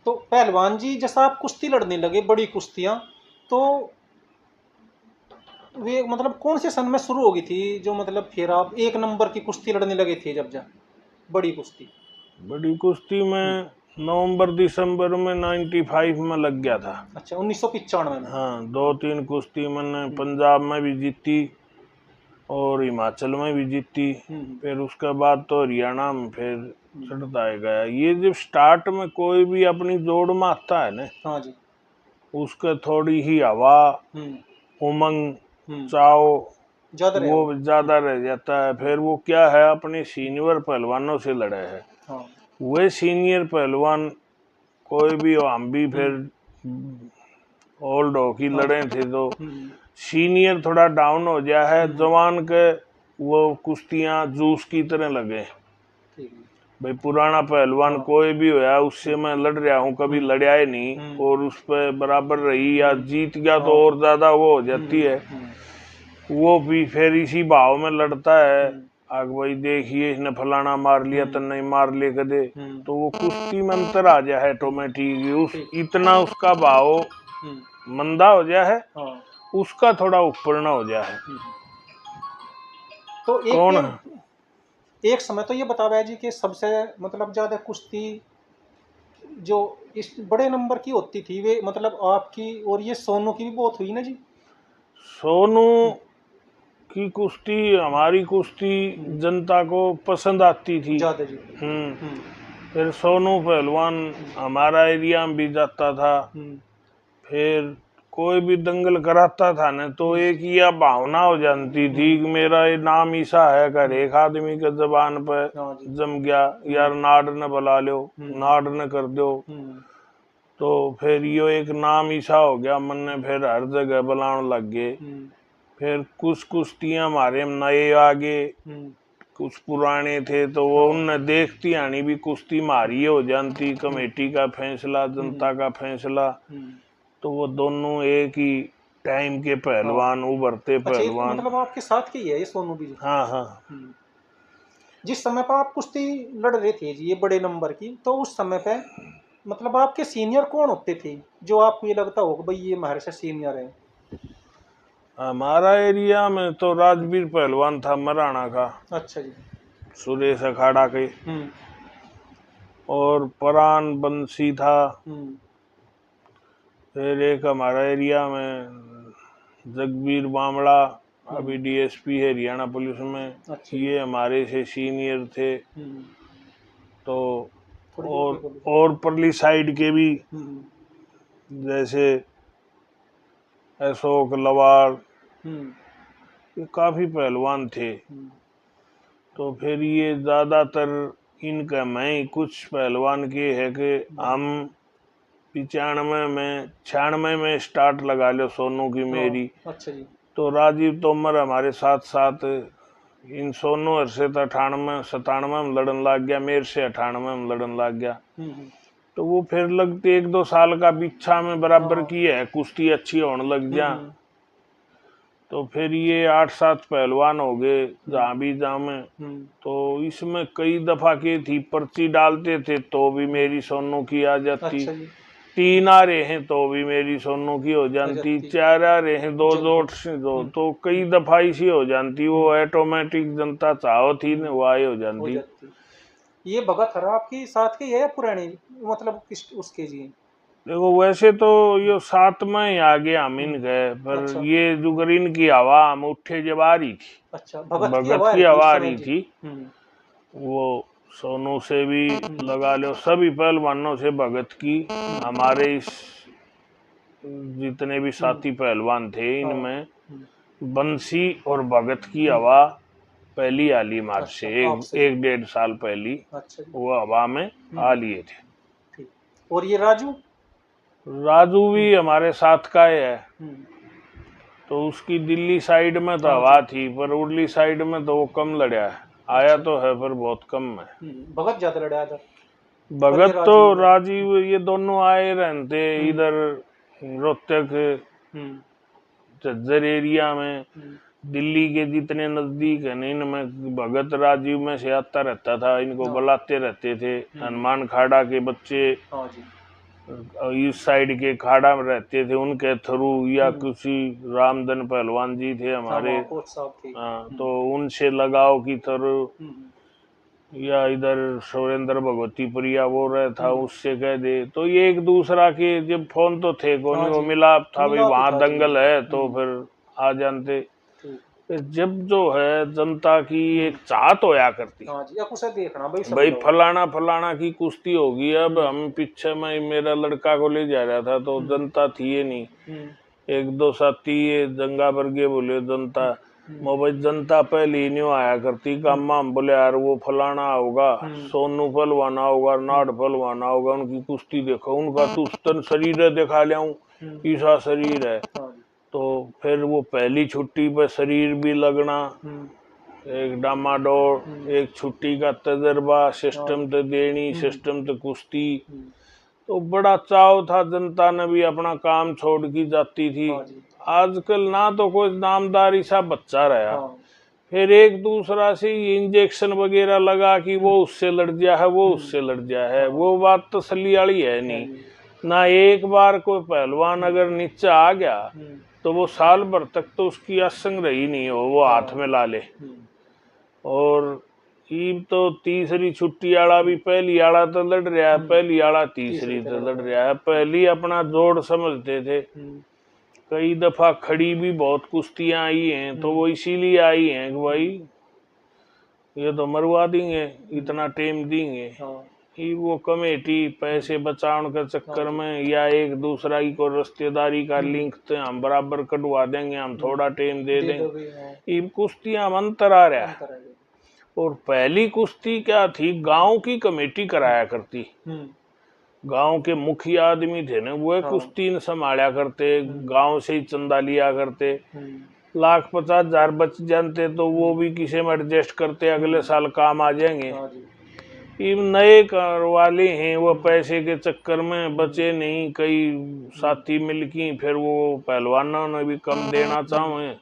तो पहलवान जी जैसा आप कुश्ती लड़ने लगे बड़ी कुश्तियां, तो वे मतलब कौन से सन में शुरू होगी थी, जो मतलब फिर आप एक नंबर की कुश्ती लड़ने लगे थे जब जा बड़ी कुश्ती? बड़ी कुश्ती में नवंबर दिसंबर में 95 में लग गया था। अच्छा, 1995 में। हाँ, 2-3 कुश्ती मैंने पंजाब में भी जीती और हिमाचल में भी जीती। फिर उसके बाद तो हरियाणा में फिर चढ़ता है गया। ये जब स्टार्ट में कोई भी अपनी जोड़ में आता है ना, हाँ जी। उसके थोड़ी ही हवा, उमंग, चाव ज्यादा रहे वो ज्यादा रह जाता है। फिर वो क्या है, अपने सीनियर पहलवानों से लड़े है। हाँ। वे सीनियर पहलवान कोई भी हो, हम भी फिर ओल्ड हॉकी लड़े थे, तो सीनियर थोड़ा डाउन हो गया है, जवान के वो कुश्तियां जूस की तरह लगे। भाई पुराना पहलवान कोई भी होया, उससे मैं लड़ रहा हूँ, कभी लड़ा ही नहीं, और उस पर बराबर रही या जीत गया तो और ज्यादा वो हो जाती है। वो भी फिर इसी भाव में लड़ता है, आग भाई देखिए इसने फलाना मार लिया तो नहीं मार ले कदे, तो वो कुश्ती में अंतर आ जाए ऑटोमेटिक। उस इतना उसका भाव मंदा हो गया है, उसका थोड़ा ऊपर ना हो जाए। तो कौन एक समय तो ये बता भाई जी कि सबसे मतलब ज्यादा कुश्ती जो इस बड़े नंबर की होती थी, वे मतलब आपकी और ये सोनू की भी बहुत हुई ना जी? सोनू की कुश्ती, हमारी कुश्ती जनता को पसंद आती थी ज्यादा जी। फिर सोनू पहलवान हमारा एरिया में भी जाता था। फिर कोई भी दंगल कराता था ना, तो एक यह भावना हो जाती थी कि मेरा ये नाम ईसा है, कर एक आदमी के जबान पे जम गया, यार नाड़ न बुला लो, नाड़ न कर दो, तो फिर यो एक नाम ईसा हो गया मन ने, फिर हर जगह बुलाने लग गए। फिर कुछ कुश्तियां हमारे नए आगे, कुछ पुराने थे, तो वो उनने देखती आनी भी कुश्ती मारी हो जाती, कमेटी का फैसला, जनता का फैसला, तो वो दोनों एक ही टाइम के पहलवान, उभरते पहलवान। मतलब आपके साथ की है ये सोनू भी? हाँ हाँ। जिस समय पर आप कुश्ती लड़ रहे थे जी ये बड़े नंबर की, तो उस समय पे मतलब आपके सीनियर कौन होते थे जो आपको ये लगता होगा भाई ये हमारे से सीनियर है? हमारा एरिया में तो राजवीर पहलवान था मराना का। अच्छा जी। सुरेश अखाड़ा के। और परान बंसी था। फिर एक हमारा एरिया में जगबीर बामड़ा, अभी डीएसपी है हरियाणा पुलिस में। अच्छा। ये हमारे से सीनियर थे। तो और परली साइड के भी जैसे अशोक लवार, ये काफी पहलवान थे। तो फिर ये ज्यादातर इनका मैं कुछ पहलवान के है कि हम 95 में 96 में स्टार्ट लगा लो सोनू की मेरी। अच्छा जी। तो राजीव तोमर हमारे साथ साथ इन सोनू से तो 98-97 में लड़न लग गया, मेरे से 98 में लड़न लग गया। तो वो फिर लगते 1-2 साल का बिच्छा में बराबर की है, कुश्ती अच्छी होने लग जा। तो फिर ये 8-7 पहलवान हो गए जहाँ भी जामे। तो इसमें कई दफा की थी, पर्ची डालते थे तो भी मेरी सोनू की आ जाती। अच्छा 3 आ रहे हैं तो भी मेरी सोनू की हो जाती, 4 आ रहे हैं 2 से 2, तो कई दफा इसी हो जाती। वो ऑटोमेटिक जनता चाहो थी न वो आई हो जाती। ये भगत हरा आपकी साथ के है पुरानी, मतलब किस उसके जी? देखो वैसे तो ये 7 में ही आ गया हम गए, पर अच्छा। ये जुगरीन की हवा हम उठे जब आ रही थी। अच्छा, भगत की हवा आ रही थी। वो सोनू से भी लगा लो, सभी पहलवानों से भगत की, हमारे इस जितने भी साथी पहलवान थे इनमें बंसी और भगत की हवा पहली आली मार्च से 1-1.5 साल पहली। अच्छा। वो हवा में आ लिए थे। और ये राजू भी हमारे साथ का है। तो उसकी दिल्ली साइड में तो हवा थी, पर उर्ली साइड में तो वो कम लड़ा है। आया तो है पर बहुत कम है। भगत ज्यादा लड़ा था। भगत तो राजीव ये दोनों आए रहते इधर रोहतक झज्जर एरिया में। दिल्ली के जितने नजदीक है इनमें भगत राजीव में से आता रहता था, इनको बुलाते रहते थे। हनुमान खाड़ा के बच्चे इस साइड के खाड़ा में रहते थे उनके थ्रू, या किसी रामधन पहलवान जी थे हमारे, कोच साहब थे। हाँ, तो उनसे लगाव की थ्रू, या इधर सुरेंद्र भगवतीपुरिया वो रहा था, उससे कह दे, तो ये एक दूसरा के, जब फोन तो थे कौन, वो मिलाप था भाई, वहां दंगल है तो फिर आ जानते। फिर जब जो है जनता की एक चाहत होया करती, उसे देखना भाई फलाना फलाना की कुश्ती होगी, अब हम पीछे में मेरा लड़का को ले जा रहा था तो जनता थी ये नहीं, एक दो साथी ये जंगा वर्गे बोले जनता, मोबाइल जनता पहले ही नहीं आया करती गामा, हम बोले यार वो फलाना होगा, सोनू फलवाना होगा, नाड़ फलवाना होगा, उनकी कुश्ती देखो, उनका तुस्तन शरीर है दिखा लियाऊं, ईसा शरीर है। तो फिर वो पहली छुट्टी पे शरीर भी लगना, एक डामाडोल, एक छुट्टी का तजर्बा, सिस्टम तो देनी, सिस्टम तो कुश्ती, तो बड़ा चाव था, जनता ने भी अपना काम छोड़ की जाती थी। आजकल ना तो कोई नामदारी सा बच्चा रहा, फिर एक दूसरा से इंजेक्शन वगैरह लगा कि वो उससे लड़ गया है, वो उससे लड़ गया है, वो बात तसल्ली वाली है नहीं ना। एक बार कोई पहलवान अगर नीचे आ गया तो वो साल भर तक तो उसकी असंग रही नहीं हो, वो हाथ में ला ले। और ईब तो तीसरी छुट्टी आला भी पहली आला तो लड़ रहा है, पहली आला तीसरी तो लड़ रहा है, पहली अपना जोड़ समझते थे। कई दफा खड़ी भी बहुत कुश्तियां आई हैं, तो वो इसीलिए आई हैं कि भाई ये तो मरवा देंगे, इतना टाइम देंगे, वो कमेटी पैसे बचाने के चक्कर में, या एक दूसरा ही को रिश्तेदारी का लिंक तो हम बराबर कटवा देंगे, हम थोड़ा टाइम दे देंगे, ये कुश्तियां में अंतर आ रहा है। और पहली कुश्ती क्या थी, गांव की कमेटी कराया करती, गांव के मुखिया आदमी थे ना, वो कुश्ती न संभाला करते, गांव से ही चंदा लिया करते, 1,50,000 बच जानते तो वो भी किसी में एडजस्ट करते, अगले साल काम आ जाएंगे। ये नए वाले हैं, वो पैसे के चक्कर में बचे नहीं, कई साथी मिलकी फिर वो पहलवानों ने भी कम देना चाहे,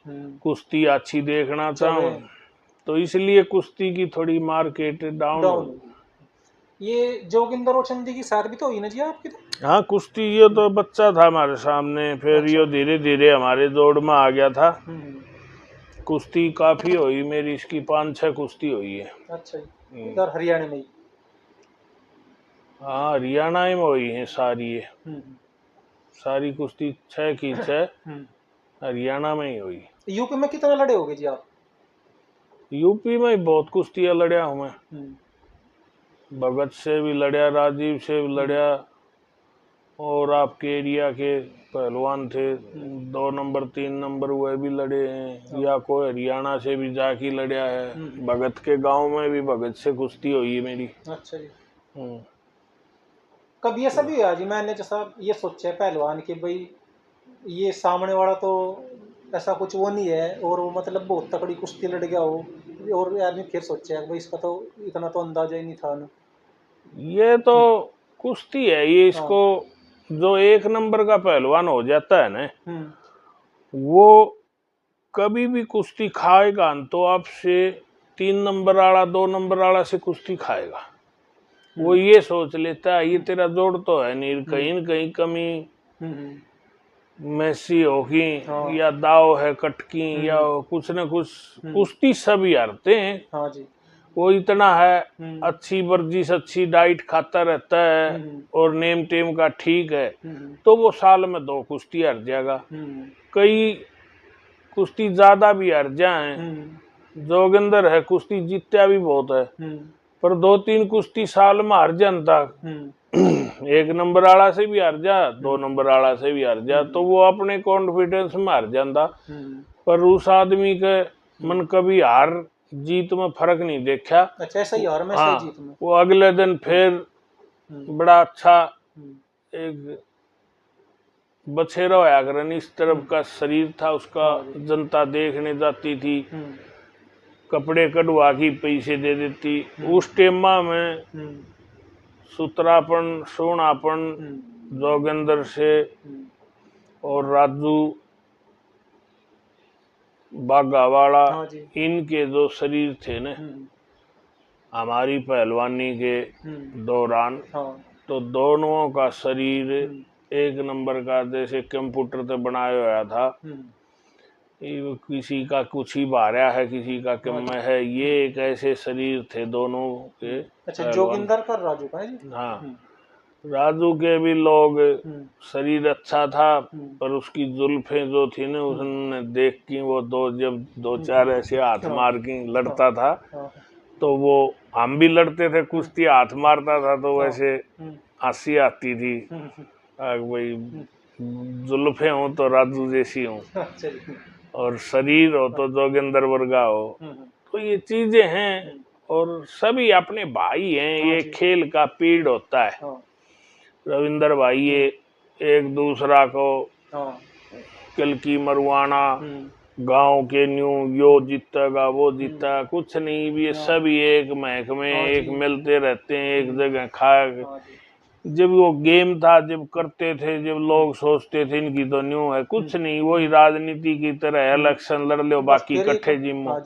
कुश्ती अच्छी देखना चाहे, तो इसलिए कुश्ती की थोड़ी मार्केट डाउन। ये जोगिंदर और चंदी की शादी भी तो हुई ना जी आपकी? तो हाँ, कुश्ती ये तो बच्चा था हमारे सामने, फिर ये धीरे धीरे हमारे जोड़ में आ गया था। कुश्ती काफी हुई मेरी, इसकी 5-6 कुश्ती हुई है। अच्छा, इधर हरियाणा में? हाँ, हरियाणा में हुई है सारी, ये सारी कुश्ती 6 की 6 हरियाणा में ही हुई। यूपी में कितना लड़े होगे जी आप? यूपी में बहुत कुश्तियां लड़या हूँ मैं, भगत से भी लड़या, राजीव से भी लड़या, और आपके एरिया के पहलवान थे 2 नंबर 3 नंबर वह भी लड़े हैं, या कोई हरियाणा से भी जाके लड़या है, भगत के गांव में भी भगत से कुश्ती हुई है मेरी। अच्छा जी। कभी ऐसा भी हुआ जी, मैंने जैसा ये सोचा है पहलवान कि भाई ये सामने वाला तो ऐसा कुछ वो नहीं है, और वो मतलब बहुत तकड़ी कुश्ती लड़ गया हो, और आदमी फिर सोचे भाई इसका तो इतना तो अंदाजा ही नहीं था ना। ये तो कुश्ती है, ये इसको जो 1 नंबर का पहलवान हो जाता है ना, वो कभी भी कुश्ती खाएगा तो आपसे 3 नंबर वाला 2 नंबर वाला से कुश्ती खाएगा। वो ये सोच लेता है ये तेरा जोड़ तो है नहीं, कहीं न कहीं कमी मैसी होगी, या दाव है कटकी, या कुछ न कुछ, कुश्ती सभी हारते हैं। हाँ जी। वो इतना है, अच्छी वर्जिश अच्छी डाइट खाता रहता है और नेम टेम का ठीक है, तो वो साल में 2 कुश्ती हार जाएगा, कई कुश्ती ज्यादा भी हार जाए। जोगिंदर है कुश्ती जीत्या भी बहुत है, पर 2-3 कुश्ती साल में हार जानता, 1 नंबर वाला से भी हार जा, 2 नंबर वाला से भी हार जा, तो वो अपने कॉन्फिडेंस में हार जाता। पर उस आदमी के मन कभी हार जीत में फर्क नहीं देखा। अच्छा, ऐसा ही हार में हाँ, जीत में। वो अगले दिन फिर बड़ा अच्छा एक बछेरा होया करन, इस तरफ का शरीर था उसका, जनता देखने जाती थी, कपड़े कटवा की पैसे दे देती। उस टाइम में सुतरापन सोनापन जोगिंदर से और राजू बागावाड़ा, इनके जो शरीर थे न हमारी पहलवानी के दौरान, तो दोनों का शरीर एक नंबर का, जैसे कंप्यूटर से बनाया हुआ था। ये किसी का कुछ ही भारा है, किसी का कम है, ये एक ऐसे शरीर थे दोनों के। अच्छा, जोगिंदर का राजू का है जी। हाँ, राजू के भी लोग शरीर अच्छा था, पर उसकी जुल्फें जो थी ना, उसने देख की वो जब दो चार ऐसे हाथ मार के लड़ता था, तो वो हम भी लड़ते थे, कुश्ती हाथ मारता था तो वैसे हंसी आती थी, भाई जुल्फे हो तो राजू जैसी हो और शरीर हो तो जोगिंदर वर्गा हो। तो ये चीजें हैं, और सभी अपने भाई हैं। ये खेल का पीड़ होता है। रविंदर भाई ये एक दूसरा को कल की मरवाना, गांव के न्यू यो जीतेगा वो जीता, कुछ नहीं, भी सभी एक महकमे एक मिलते रहते हैं, एक जगह खा। जब वो गेम था, जब करते थे, जब लोग सोचते थे इनकी तो न्यू है, कुछ नहीं, वही राजनीति की तरह इलेक्शन लड़ लो, बाकी इकट्ठे जिम्मो।